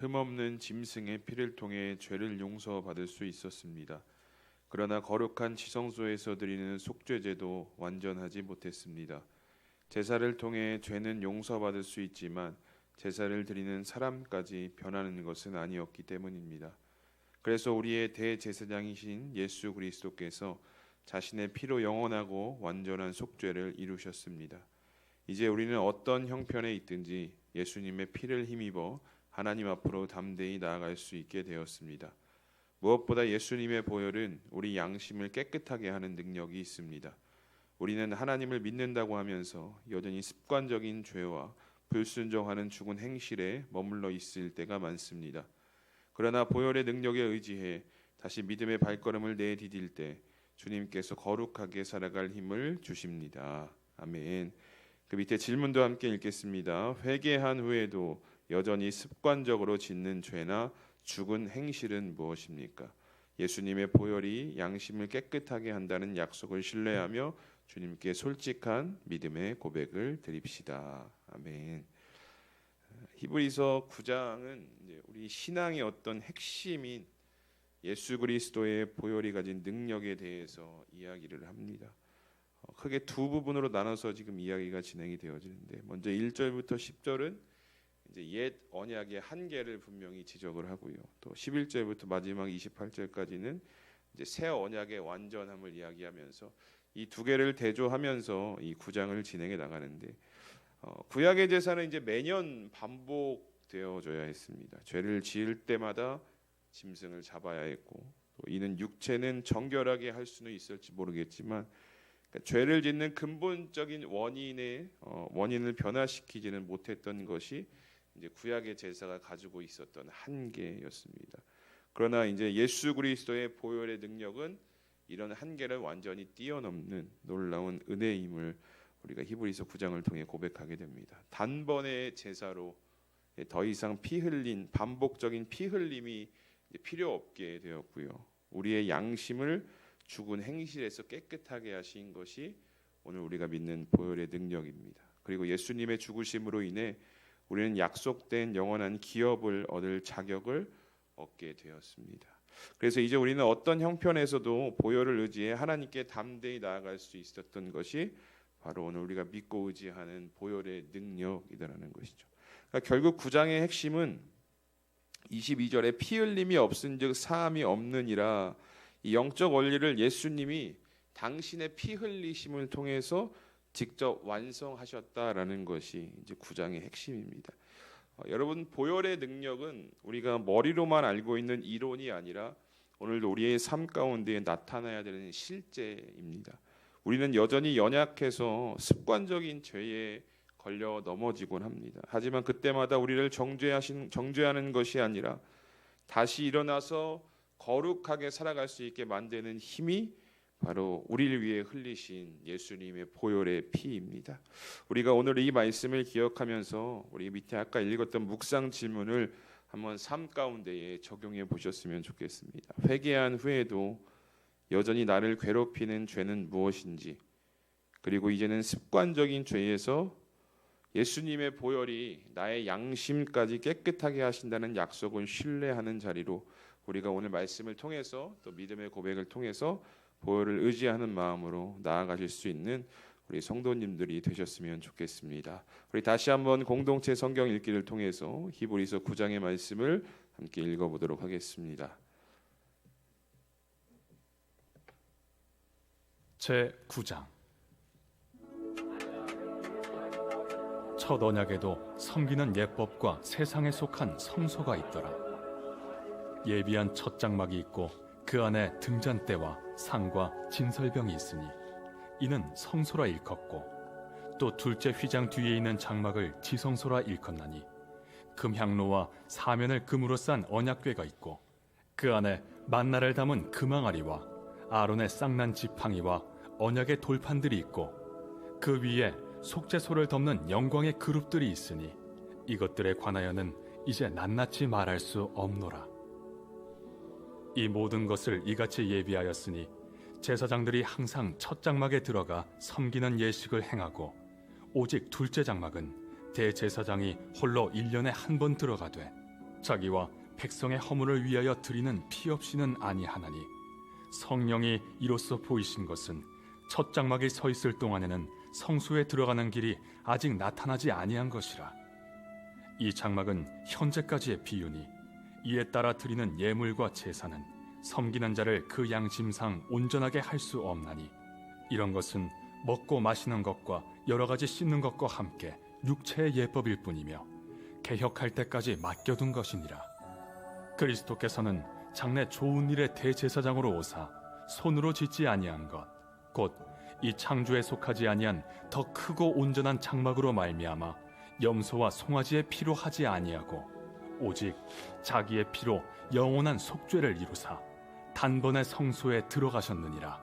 흠없는 짐승의 피를 통해 죄를 용서받을 수 있었습니다. 그러나 거룩한 지성소에서 드리는 속죄제도 완전하지 못했습니다. 제사를 통해 죄는 용서받을 수 있지만 제사를 드리는 사람까지 변하는 것은 아니었기 때문입니다. 그래서 우리의 대제사장이신 예수 그리스도께서 자신의 피로 영원하고 완전한 속죄를 이루셨습니다. 이제 우리는 어떤 형편에 있든지 예수님의 피를 힘입어 하나님 앞으로 담대히 나아갈 수 있게 되었습니다. 무엇보다 예수님의 보혈은 우리 양심을 깨끗하게 하는 능력이 있습니다. 우리는 하나님을 믿는다고 하면서 여전히 습관적인 죄와 불순종하는 죽은 행실에 머물러 있을 때가 많습니다. 그러나 보혈의 능력에 의지해 다시 믿음의 발걸음을 내디딜 때 주님께서 거룩하게 살아갈 힘을 주십니다. 아멘. 그 밑에 질문도 함께 읽겠습니다. 회개한 후에도 여전히 습관적으로 짓는 죄나 죽은 행실은 무엇입니까? 예수님의 보혈이 양심을 깨끗하게 한다는 약속을 신뢰하며 주님께 솔직한 믿음의 고백을 드립시다. 아멘. 히브리서 9장은 우리 신앙의 어떤 핵심인 예수 그리스도의 보혈이 가진 능력에 대해서 이야기를 합니다. 크게 두 부분으로 나눠서 지금 이야기가 진행이 되어지는데, 먼저 1절부터 10절은 이제 옛 언약의 한계를 분명히 지적을 하고요. 또 11절부터 마지막 28절까지는 이제 새 언약의 완전함을 이야기하면서 이 두 개를 대조하면서 이 9장을 진행해 나가는데, 구약의 제사는 이제 매년 반복되어져야 했습니다. 죄를 지을 때마다 짐승을 잡아야 했고, 또 이는 육체는 정결하게 할 수는 있을지 모르겠지만 그러니까 죄를 짓는 근본적인 원인을 변화시키지는 못했던 것이 이제 구약의 제사가 가지고 있었던 한계였습니다. 그러나 이제 예수 그리스도의 보혈의 능력은 이런 한계를 완전히 뛰어넘는 놀라운 은혜임을 우리가 히브리서 9장을 통해 고백하게 됩니다. 단번의 제사로 더 이상 반복적인 피 흘림이 필요 없게 되었고요. 우리의 양심을 죽은 행실에서 깨끗하게 하신 것이 오늘 우리가 믿는 보혈의 능력입니다. 그리고 예수님의 죽으심으로 인해 우리는 약속된 영원한 기업을 얻을 자격을 얻게 되었습니다. 그래서 이제 우리는 어떤 형편에서도 보혈을 의지해 하나님께 담대히 나아갈 수 있었던 것이 바로 오늘 우리가 믿고 의지하는 보혈의 능력이라는 것이죠. 그러니까 결국 9장의 핵심은 22절에 피 흘림이 없은즉 사함이 없느니라, 이 영적 원리를 예수님이 당신의 피 흘리심을 통해서 직접 완성하셨다라는 것이 이제 9장의 핵심입니다. 여러분, 보혈의 능력은 우리가 머리로만 알고 있는 이론이 아니라 오늘도 우리의 삶 가운데 나타나야 되는 실제입니다. 우리는 여전히 연약해서 습관적인 죄에 걸려 넘어지곤 합니다. 하지만 그때마다 우리를 정죄하는 것이 아니라 다시 일어나서 거룩하게 살아갈 수 있게 만드는 힘이 바로 우리를 위해 흘리신 예수님의 보혈의 피입니다. 우리가 오늘 이 말씀을 기억하면서 우리 밑에 아까 읽었던 묵상 질문을 한번 삶 가운데에 적용해 보셨으면 좋겠습니다. 회개한 후에도 여전히 나를 괴롭히는 죄는 무엇인지, 그리고 이제는 습관적인 죄에서 예수님의 보혈이 나의 양심까지 깨끗하게 하신다는 약속을 신뢰하는 자리로 우리가 오늘 말씀을 통해서 또 믿음의 고백을 통해서 보혈을 의지하는 마음으로 나아가실 수 있는 우리 성도님들이 되셨으면 좋겠습니다. 우리 다시 한번 공동체 성경 읽기를 통해서 히브리서 9장의 말씀을 함께 읽어보도록 하겠습니다. 제 9장. 첫 언약에도 섬기는 예법과 세상에 속한 성소가 있더라. 예비한 첫 장막이 있고 그 안에 등잔대와 상과 진설병이 있으니 이는 성소라 일컫고, 또 둘째 휘장 뒤에 있는 장막을 지성소라 일컫나니 금향로와 사면을 금으로 싼 언약궤가 있고 그 안에 만나를 담은 금항아리와 아론의 쌍난 지팡이와 언약의 돌판들이 있고 그 위에 속죄소를 덮는 영광의 그룹들이 있으니 이것들에 관하여는 이제 낱낱이 말할 수 없노라. 이 모든 것을 이같이 예비하였으니 제사장들이 항상 첫 장막에 들어가 섬기는 예식을 행하고, 오직 둘째 장막은 대제사장이 홀로 1년에 한 번 들어가되 자기와 백성의 허물을 위하여 드리는 피 없이는 아니하나니 성령이 이로써 보이신 것은 첫 장막이 서 있을 동안에는 성소에 들어가는 길이 아직 나타나지 아니한 것이라. 이 장막은 현재까지의 비유니 이에 따라 드리는 예물과 제사는 섬기는 자를 그 양심상 온전하게 할 수 없나니 이런 것은 먹고 마시는 것과 여러 가지 씻는 것과 함께 육체의 예법일 뿐이며 개혁할 때까지 맡겨둔 것이니라. 그리스도께서는 장래 좋은 일의 대제사장으로 오사 손으로 짓지 아니한 것 곧 이 창조에 속하지 아니한 더 크고 온전한 장막으로 말미암아 염소와 송아지의 피로 하지 아니하고 오직 자기의 피로 영원한 속죄를 이루사 단번에 성소에 들어가셨느니라.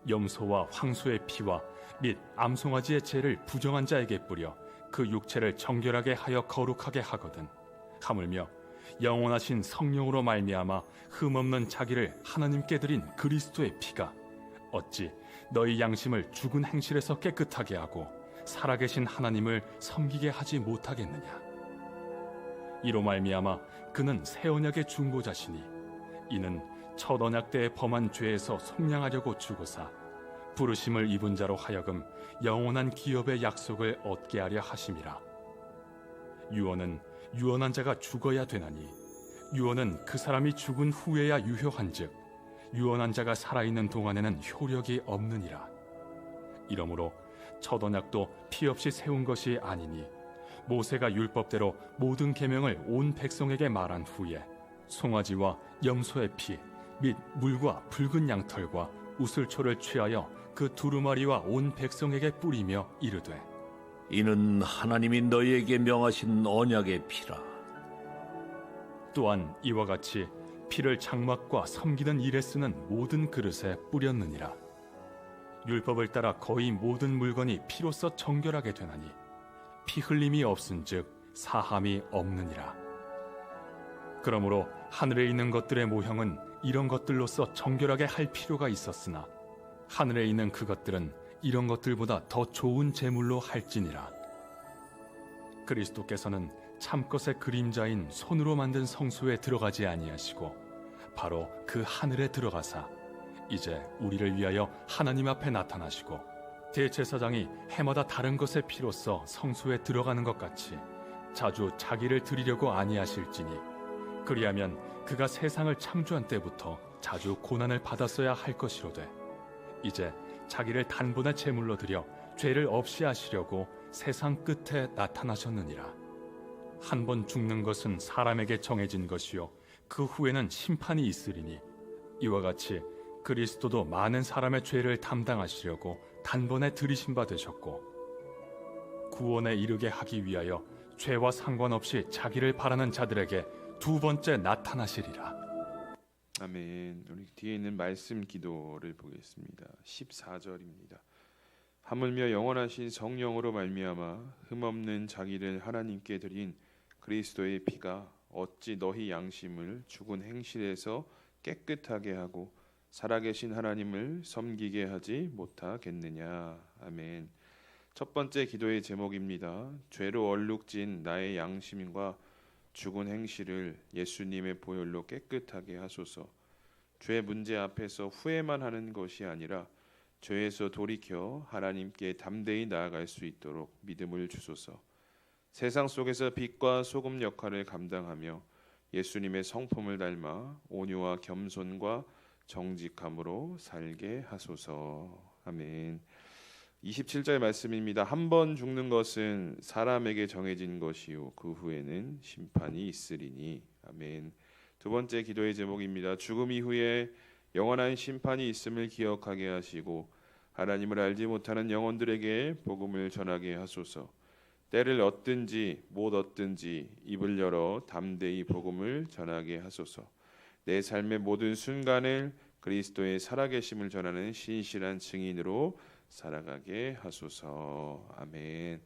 염소와 황소의 피와 및 암송아지의 죄를 부정한 자에게 뿌려 그 육체를 정결하게 하여 거룩하게 하거든. 하물며 영원하신 성령으로 말미암아 흠없는 자기를 하나님께 드린 그리스도의 피가 어찌 너희 양심을 죽은 행실에서 깨끗하게 하고 살아계신 하나님을 섬기게 하지 못하겠느냐. 이로 말미암아 그는 새 언약의 중보자시니 이는 첫 언약 때에 범한 죄에서 속량하려고 죽으사 부르심을 입은 자로 하여금 영원한 기업의 약속을 얻게 하려 하심이라. 유언은 유언한 자가 죽어야 되나니 유언은 그 사람이 죽은 후에야 유효한즉 유언한 자가 살아있는 동안에는 효력이 없느니라. 이러므로 첫 언약도 피 없이 세운 것이 아니니 모세가 율법대로 모든 계명을 온 백성에게 말한 후에 송아지와 염소의 피 및 물과 붉은 양털과 우슬초를 취하여 그 두루마리와 온 백성에게 뿌리며 이르되 이는 하나님이 너희에게 명하신 언약의 피라. 또한 이와 같이 피를 장막과 섬기는 일에 쓰는 모든 그릇에 뿌렸느니라. 율법을 따라 거의 모든 물건이 피로써 정결하게 되나니 피 흘림이 없은즉 사함이 없느니라. 그러므로 하늘에 있는 것들의 모형은 이런 것들로서 정결하게 할 필요가 있었으나 하늘에 있는 그것들은 이런 것들보다 더 좋은 제물로 할지니라. 그리스도께서는 참것의 그림자인 손으로 만든 성소에 들어가지 아니하시고 바로 그 하늘에 들어가사 이제 우리를 위하여 하나님 앞에 나타나시고 대제사장이 해마다 다른 것의 피로써 성소에 들어가는 것 같이 자주 자기를 드리려고 아니하실지니 그리하면 그가 세상을 창조한 때부터 자주 고난을 받았어야 할 것이로되 이제 자기를 단번에 제물로 드려 죄를 없이 하시려고 세상 끝에 나타나셨느니라. 한 번 죽는 것은 사람에게 정해진 것이요 그 후에는 심판이 있으리니 이와 같이 그리스도도 많은 사람의 죄를 담당하시려고 단번에 들이신 바 되셨고 구원에 이르게 하기 위하여 죄와 상관없이 자기를 바라는 자들에게 두 번째 나타나시리라. 아멘. 우리 뒤에 있는 말씀 기도를 보겠습니다. 14절입니다. 하물며 영원하신 성령으로 말미암아 흠없는 자기를 하나님께 드린 그리스도의 피가 어찌 너희 양심을 죽은 행실에서 깨끗하게 하고 살아계신 하나님을 섬기게 하지 못하겠느냐. 아멘. 첫 번째 기도의 제목입니다. 죄로 얼룩진 나의 양심과 죽은 행실을 예수님의 보혈로 깨끗하게 하소서. 죄 문제 앞에서 후회만 하는 것이 아니라 죄에서 돌이켜 하나님께 담대히 나아갈 수 있도록 믿음을 주소서. 세상 속에서 빛과 소금 역할을 감당하며 예수님의 성품을 닮아 온유와 겸손과 정직함으로 살게 하소서. 아멘. 27절 말씀입니다. 한 번 죽는 것은 사람에게 정해진 것이요 그 후에는 심판이 있으리니. 아멘. 두 번째 기도의 제목입니다. 죽음 이후에 영원한 심판이 있음을 기억하게 하시고 하나님을 알지 못하는 영혼들에게 복음을 전하게 하소서. 때를 얻든지 못 얻든지 입을 열어 담대히 복음을 전하게 하소서. 내 삶의 모든 순간을 그리스도의 살아계심을 전하는 신실한 증인으로 살아가게 하소서. 아멘.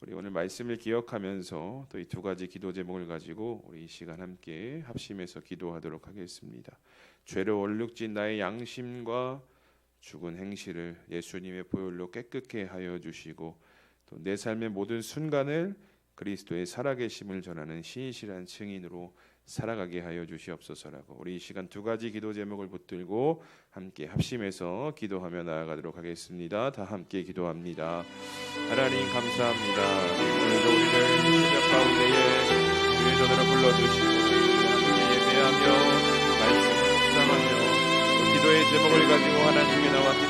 우리 오늘 말씀을 기억하면서 또 이 두 가지 기도 제목을 가지고 우리 이 시간 함께 합심해서 기도하도록 하겠습니다. 죄로 얼룩진 나의 양심과 죽은 행실을 예수님의 보혈로 깨끗게 하여 주시고 또 내 삶의 모든 순간을 그리스도의 살아계심을 전하는 신실한 증인으로 살아가게 하여 주시옵소서라고 우리 이 시간 두 가지 기도 제목을 붙들고 함께 합심해서 기도하며 나아가도록 하겠습니다. 다 함께 기도합니다. 하나님 감사합니다. 오늘도 우리를 새벽 가운데에 주의 전으로 불러주시고 하나님께 예배하며 말씀을 묵상하며 또 기도의 제목을 가지고 하나님께 나와